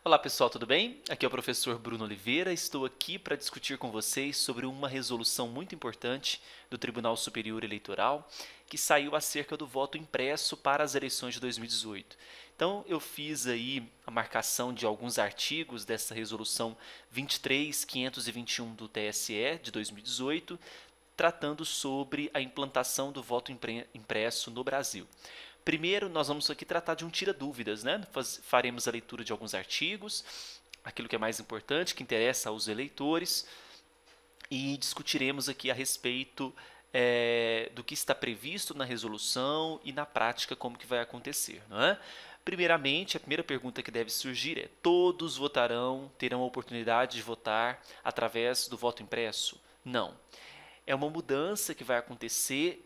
Olá pessoal, tudo bem? Aqui é o professor Bruno Oliveira, estou aqui para discutir com vocês sobre uma resolução muito importante do Tribunal Superior Eleitoral que saiu acerca do voto impresso para as eleições de 2018. Então eu fiz aí a marcação de alguns artigos dessa resolução 23.521 do TSE de 2018, tratando sobre a implantação do voto impresso no Brasil. Primeiro, nós vamos aqui tratar de um tira-dúvidas, né? Faremos a leitura de alguns artigos, aquilo que é mais importante, que interessa aos eleitores, e discutiremos aqui a respeito do que está previsto na resolução e na prática como que vai acontecer, não é? Primeiramente, a primeira pergunta que deve surgir é: todos terão a oportunidade de votar através do voto impresso? Não. É uma mudança que vai acontecer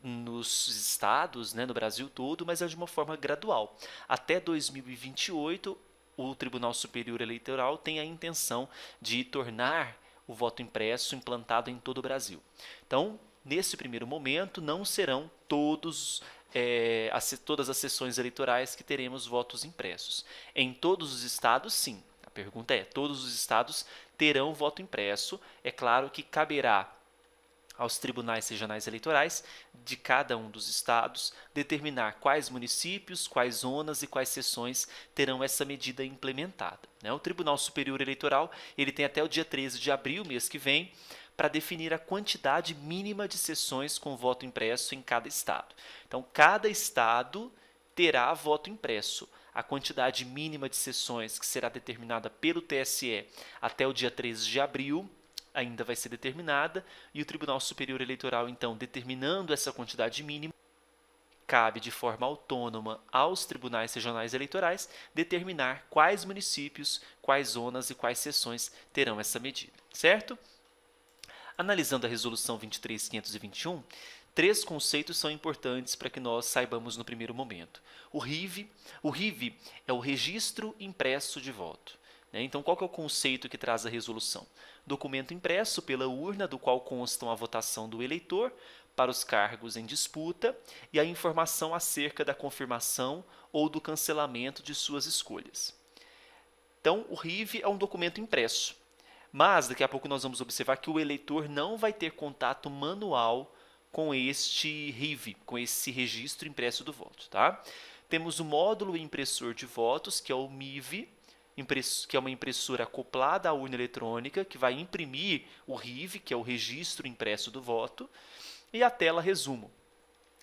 nos estados, né, no Brasil todo, mas é de uma forma gradual. Até 2028, o Tribunal Superior Eleitoral tem a intenção de tornar o voto impresso implantado em todo o Brasil. Então, nesse primeiro momento, não serão todas as sessões eleitorais que teremos votos impressos. Em todos os estados, sim. A pergunta é: todos os estados terão voto impresso? É claro que caberá aos tribunais regionais eleitorais de cada um dos estados determinar quais municípios, quais zonas e quais seções terão essa medida implementada. O Tribunal Superior Eleitoral ele tem até o dia 13 de abril, mês que vem, para definir a quantidade mínima de sessões com voto impresso em cada estado. Então, cada estado terá voto impresso. A quantidade mínima de sessões que será determinada pelo TSE até o dia 13 de abril ainda vai ser determinada, e o Tribunal Superior Eleitoral, então, determinando essa quantidade mínima, cabe de forma autônoma aos tribunais regionais eleitorais determinar quais municípios, quais zonas e quais seções terão essa medida, certo? Analisando a resolução 23.521, três conceitos são importantes para que nós saibamos no primeiro momento. O RIV é o Registro Impresso de Voto. Então, qual que é o conceito que traz a resolução? Documento impresso pela urna, do qual constam a votação do eleitor para os cargos em disputa e a informação acerca da confirmação ou do cancelamento de suas escolhas. Então, o RIV é um documento impresso, mas daqui a pouco nós vamos observar que o eleitor não vai ter contato manual com este RIV, com esse registro impresso do voto. Tá? Temos o módulo impressor de votos, que é o MIV, que é uma impressora acoplada à urna eletrônica, que vai imprimir o RIV, que é o registro impresso do voto, e a tela resumo.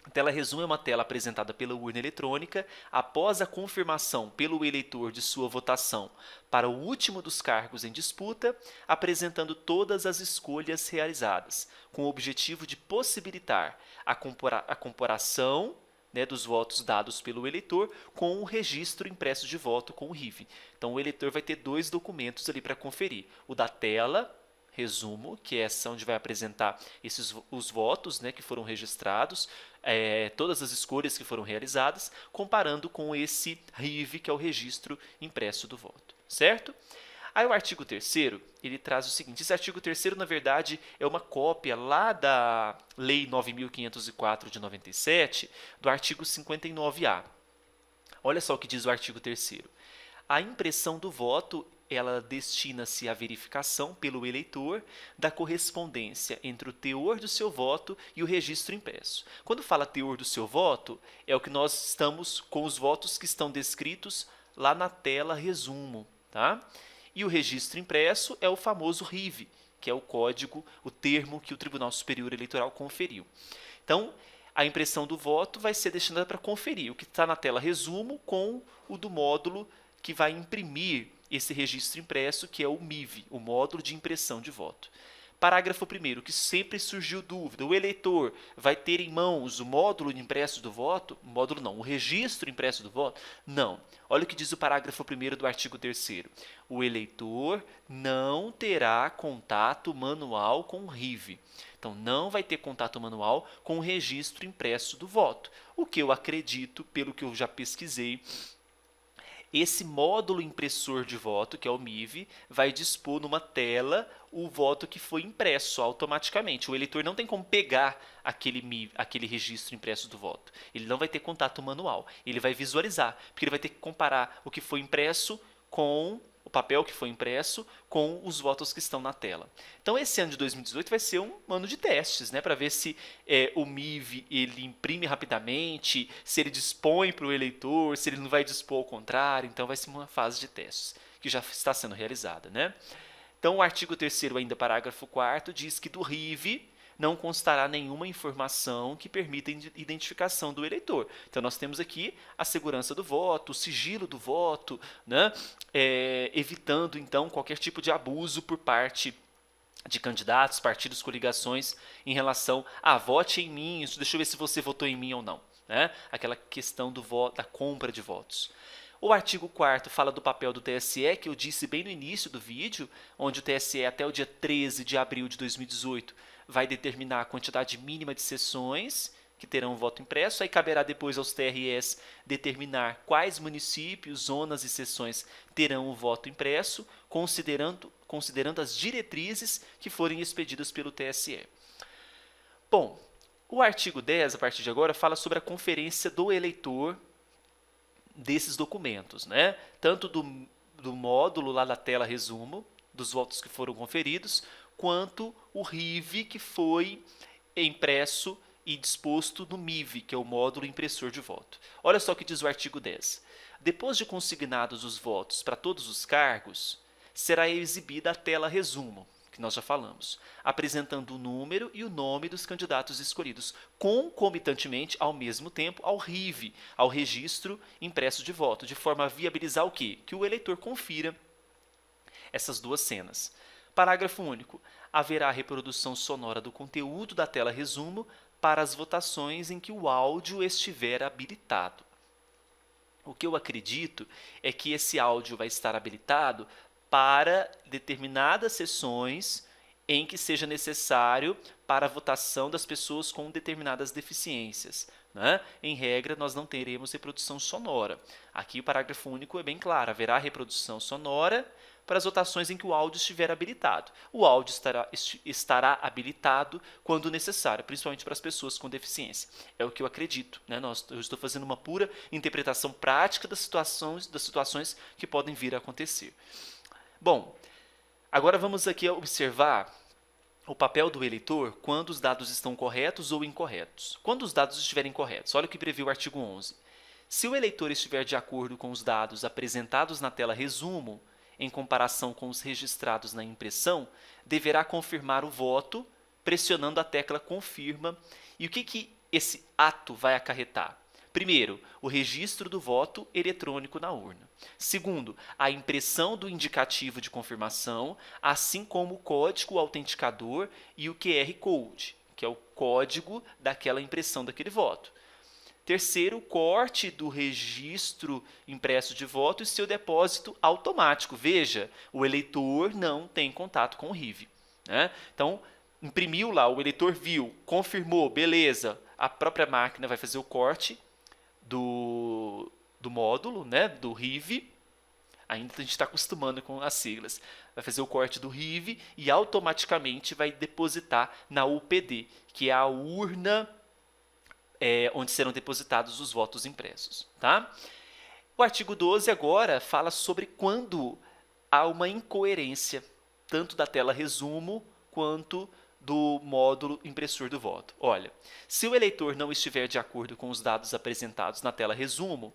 A tela resumo é uma tela apresentada pela urna eletrônica após a confirmação pelo eleitor de sua votação para o último dos cargos em disputa, apresentando todas as escolhas realizadas, com o objetivo de possibilitar a comparação dos votos dados pelo eleitor com o registro impresso de voto com o RIV. Então, o eleitor vai ter dois documentos ali para conferir: o da tela, resumo, que é essa onde vai apresentar os votos que foram registrados, todas as escolhas que foram realizadas, comparando com esse RIV, que é o registro impresso do voto, certo? Aí o artigo 3º, ele traz o seguinte: esse artigo 3º, na verdade, é uma cópia lá da Lei 9.504 de 97, do artigo 59A. Olha só o que diz o artigo 3º. A impressão do voto, ela destina-se à verificação pelo eleitor da correspondência entre o teor do seu voto e o registro impresso. Quando fala teor do seu voto, é o que nós estamos com os votos que estão descritos lá na tela resumo, tá? E o registro impresso é o famoso RIV, que é o código, o termo que o Tribunal Superior Eleitoral conferiu. Então, a impressão do voto vai ser destinada para conferir o que está na tela resumo com o do módulo que vai imprimir esse registro impresso, que é o MIV, o módulo de impressão de voto. Parágrafo 1º, que sempre surgiu dúvida: o eleitor vai ter em mãos o módulo impresso do voto? Módulo não, o registro impresso do voto? Não. Olha o que diz o parágrafo 1º do artigo 3º. O eleitor não terá contato manual com o RIV. Então, não vai ter contato manual com o registro impresso do voto. O que eu acredito, pelo que eu já pesquisei, esse módulo impressor de voto, que é o MIV, vai dispor numa tela o voto que foi impresso automaticamente. O eleitor não tem como pegar aquele registro impresso do voto. Ele não vai ter contato manual. Ele vai visualizar, porque ele vai ter que comparar o que foi impresso com o papel que foi impresso com os votos que estão na tela. Então, esse ano de 2018 vai ser um ano de testes, né, para ver se o MIV ele imprime rapidamente, se ele dispõe para o eleitor, se ele não vai dispor ao contrário. Então, vai ser uma fase de testes que já está sendo realizada, né? Então, o artigo 3º, ainda parágrafo 4º, diz que do RIV não constará nenhuma informação que permita a identificação do eleitor. Então, nós temos aqui a segurança do voto, o sigilo do voto, né? Evitando, então, qualquer tipo de abuso por parte de candidatos, partidos, coligações em relação a vote em mim, deixa eu ver se você votou em mim ou não, né? Aquela questão do voto, da compra de votos. O artigo 4º fala do papel do TSE, que eu disse bem no início do vídeo, onde o TSE até o dia 13 de abril de 2018 vai determinar a quantidade mínima de sessões que terão voto impresso, aí caberá depois aos TREs determinar quais municípios, zonas e seções terão o voto impresso, considerando as diretrizes que forem expedidas pelo TSE. Bom, o artigo 10, a partir de agora, fala sobre a conferência do eleitor desses documentos, né? Tanto do módulo lá da tela resumo, dos votos que foram conferidos, quanto o RIV que foi impresso e disposto no MIV, que é o módulo impressor de voto. Olha só o que diz o artigo 10. Depois de consignados os votos para todos os cargos, será exibida a tela resumo, que nós já falamos, apresentando o número e o nome dos candidatos escolhidos, concomitantemente, ao mesmo tempo, ao RIV, ao registro impresso de voto, de forma a viabilizar o quê? Que o eleitor confira essas duas cenas. Parágrafo único. Haverá reprodução sonora do conteúdo da tela resumo para as votações em que o áudio estiver habilitado. O que eu acredito é que esse áudio vai estar habilitado para determinadas sessões em que seja necessário para a votação das pessoas com determinadas deficiências, né? Em regra, nós não teremos reprodução sonora. Aqui o parágrafo único é bem claro, haverá reprodução sonora para as votações em que o áudio estiver habilitado. O áudio estará habilitado quando necessário, principalmente para as pessoas com deficiência. É o que eu acredito, né? Eu estou fazendo uma pura interpretação prática das situações que podem vir a acontecer. Bom, agora vamos aqui observar o papel do eleitor quando os dados estão corretos ou incorretos. Quando os dados estiverem corretos, olha o que prevê o artigo 11. Se o eleitor estiver de acordo com os dados apresentados na tela resumo, em comparação com os registrados na impressão, deverá confirmar o voto pressionando a tecla confirma. E o que esse ato vai acarretar? Primeiro, o registro do voto eletrônico na urna. Segundo, a impressão do indicativo de confirmação, assim como o código autenticador e o QR Code, que é o código daquela impressão daquele voto. Terceiro, o corte do registro impresso de voto e seu depósito automático. Veja, o eleitor não tem contato com o RIV, né? Então, imprimiu lá, o eleitor viu, confirmou, beleza, a própria máquina vai fazer o corte do módulo, né, do RIV, ainda a gente está acostumando com as siglas, vai fazer o corte do RIV e automaticamente vai depositar na UPD, que é a urna onde serão depositados os votos impressos. Tá? O artigo 12 agora fala sobre quando há uma incoerência, tanto da tela resumo quanto do módulo impressor do voto. Olha, se o eleitor não estiver de acordo com os dados apresentados na tela resumo,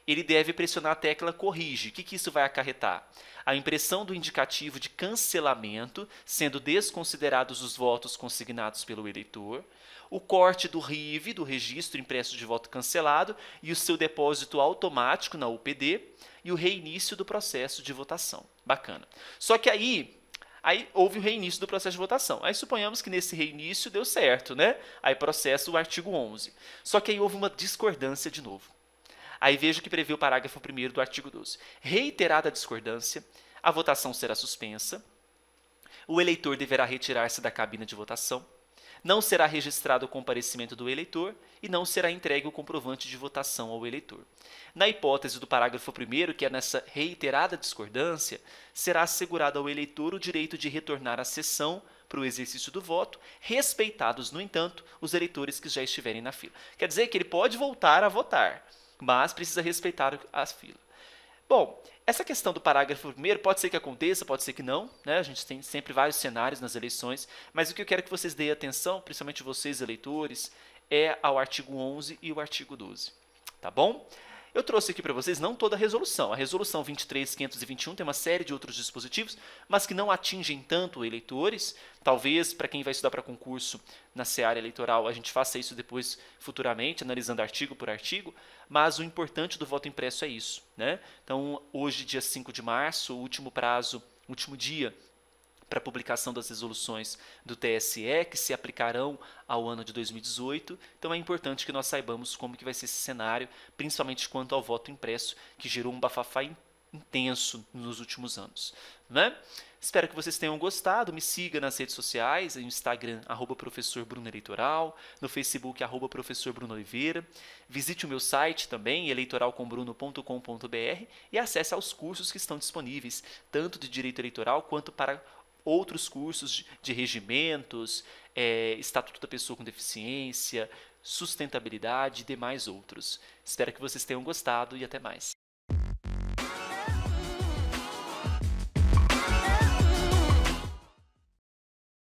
ele deve pressionar a tecla corrige. O que isso vai acarretar? A impressão do indicativo de cancelamento, sendo desconsiderados os votos consignados pelo eleitor, o corte do RIV, do registro impresso de voto cancelado, e o seu depósito automático na UPD, e o reinício do processo de votação. Bacana. Só que aí houve o reinício do processo de votação. Aí suponhamos que nesse reinício deu certo, né? Aí processa o artigo 11. Só que aí houve uma discordância de novo. Aí veja o que prevê o parágrafo 1º do artigo 12. Reiterada a discordância, a votação será suspensa, o eleitor deverá retirar-se da cabina de votação, não será registrado o comparecimento do eleitor e não será entregue o comprovante de votação ao eleitor. Na hipótese do parágrafo 1º, que é nessa reiterada discordância, será assegurado ao eleitor o direito de retornar à sessão para o exercício do voto, respeitados, no entanto, os eleitores que já estiverem na fila. Quer dizer que ele pode voltar a votar, mas precisa respeitar a fila. Bom, Essa questão do parágrafo primeiro pode ser que aconteça, pode ser que não, né? A gente tem sempre vários cenários nas eleições, mas o que eu quero que vocês deem atenção, principalmente vocês eleitores, é ao artigo 11 e o artigo 12, tá bom? Eu trouxe aqui para vocês não toda a resolução. A resolução 23.521 tem uma série de outros dispositivos, mas que não atingem tanto eleitores. Talvez, para quem vai estudar para concurso na seara eleitoral, a gente faça isso depois, futuramente, analisando artigo por artigo, mas o importante do voto impresso é isso, né? Então, hoje, dia 5 de março, o último prazo, último dia para a publicação das resoluções do TSE, que se aplicarão ao ano de 2018. Então é importante que nós saibamos como que vai ser esse cenário, principalmente quanto ao voto impresso, que gerou um bafafá intenso nos últimos anos, né? Espero que vocês tenham gostado. Me siga nas redes sociais, no Instagram, @professorbrunoeleitoral, no Facebook, @professorbrunooliveira. Visite o meu site também, eleitoralcombruno.com.br, e acesse aos cursos que estão disponíveis, tanto de direito eleitoral quanto para outros cursos de regimentos, Estatuto da Pessoa com Deficiência, sustentabilidade e demais outros. Espero que vocês tenham gostado e até mais.